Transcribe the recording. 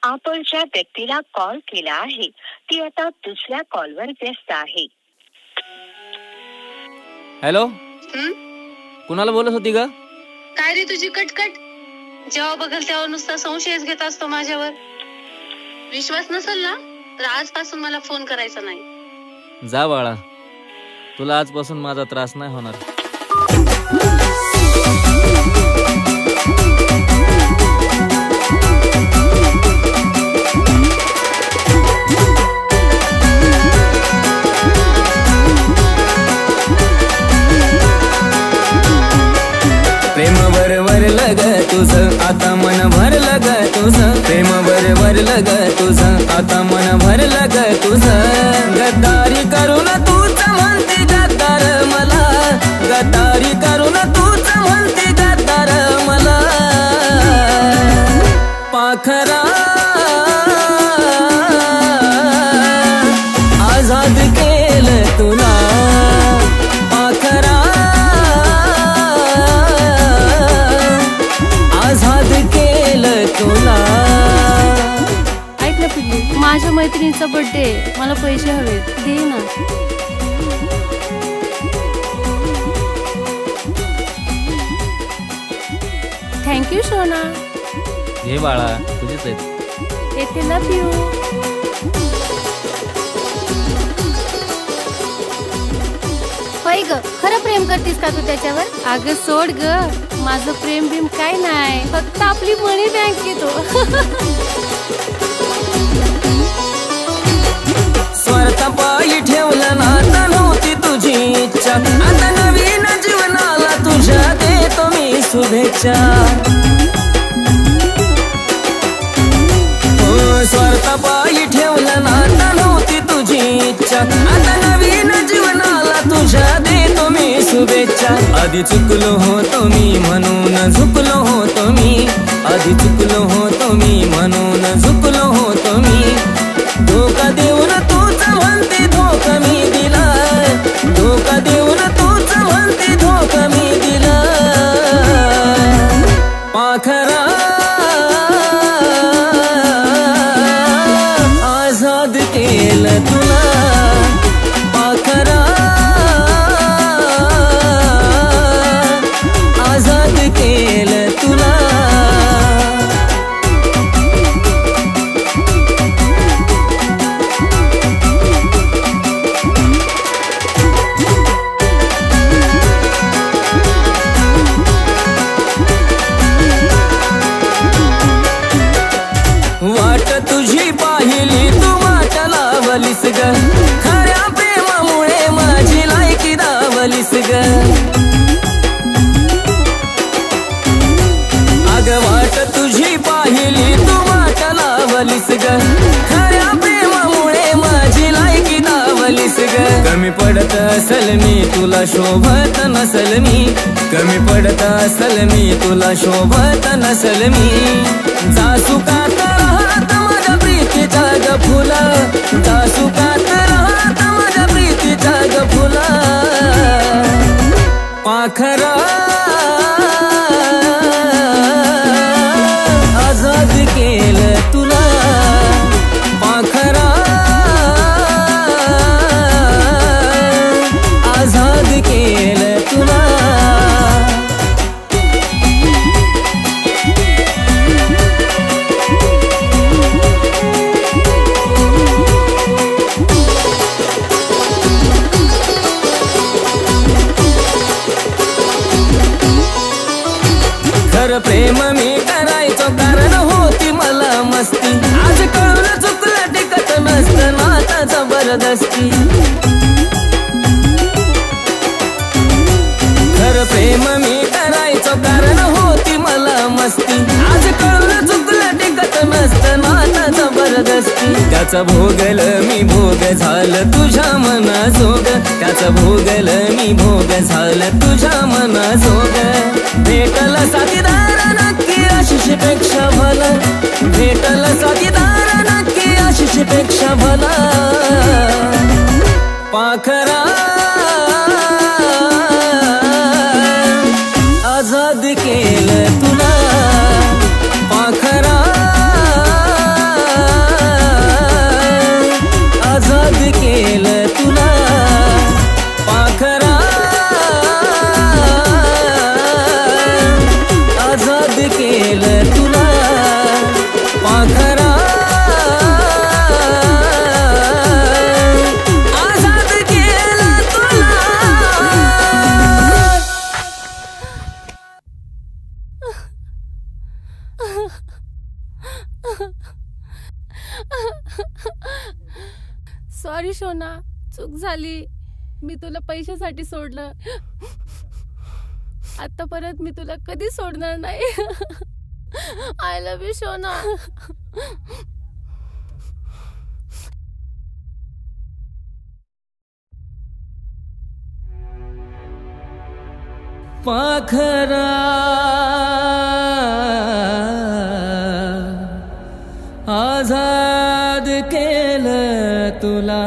आपण ज्या व्यक्तीला कॉल केला आहे ती आता दुसऱ्या कॉलवर व्यस्त आहे. हॅलो, कुणाला बोलत होती ग? काय रे तुझी कटकट? जेव्हा बघल तेव्हा नुसता संशयच घेत असतो माझ्यावर. विश्वास नसेल ना तर आजपासून मला फोन करायचा नाही. जा बाळा, तुला आजपासून माझा त्रास नाही होणार. प्रेम वर लग तुझं आता मन भरलं ग तुझं. प्रेम वर लग तुझं आता मन भरलं ग तुझं. गद्दारी करून तूच म्हणते गद्दार मला. गद्दारी करून तूच म्हणते गद्दार मला. पाखरा आझाद केलं तुला. पाखरा आझाद केलं तुला. ऐक ना पिल्लू, माझ्या मैत्रिणीचा बर्थडे, मला पैसे हवेत, दे ना. थँक्यू सोना. घे बाळा, तुझेच आहेत. येते, लव यू. होय ग, खरं प्रेम करतीस का तू त्याच्यावर? अगं सोड ग, माझं प्रेम बिम काय नाही, फक्त आपली मनी बँक येतो. स्वार्थापायी ठेवलं नातं नव्हती तुझी इच्छा. आता नवीन जीवनाला तुझ्या देतो मी शुभेच्छा. स्वार्थापायी ठेवलं नातं नव्हती तुझी इच्छा. आता नवीन जीवनाला तुझ्या देतो मी शुभेच्छा. आधी चुकलो होतो मी म्हणून झुकलो होतो मी. आधी चुकलो होतो मी म्हणून झुकलो होतो मी. धोका देऊन तूच म्हणते धोका मी दिला. धोका देऊन तूच म्हणते धोका मी दिला. पाखरा आझाद केलं तुला. पाखरा आझाद केलं तुला. वाट तुझी पाहिली तू वाट लावलीस ग. खऱ्या प्रेमामुळे माझी लायकी दावलीस ग. अग वाट तुझी पाहिली तू वाट लावलीस ग. खऱ्या प्रेमामुळे माझी लायकी दावलीस ग. कमी पडत असल मी तुला शोभत नसल मी. कमी पडत असल मी तुला शोभत नसल मी. जा सुखात राहत माझ्या प्रीतीच्या ग फुला. जा सुखात राहत माझ्या प्रीतीच्या ग फुला. पाखरा आझाद केलं तुला. पाखरा आझाद केलं तुला. खरं प्रेम मी करायचो कारण होती मला मस्ती. आज कळून चुकलं टिकत नसतं नाता जबरदस्ती. खरं प्रेम मी करायचो कारण होती मला मस्ती. आज कळून चुकलं टिकत नसतं नाता जबरदस्ती. त्याचा भोगल मी भोग झालं तुझ्या मनाजोग. त्याचा भोगल मी भोग झालं तुझ्या मनाजोग. भेटल साथीदार नक्की आशिषपेक्षा भला. भेटल साथीदार नक्की आशिषपेक्षा भला. पाखरा आझाद केलं तुला. पाखरा सॉरी शोना, चूक झाली. मी तुला पैशासाठी सोडलं. आता परत मी तुला कधी सोडणार नाही. आय लव्ह यू शोना. पाखरा आजाद केलं तुला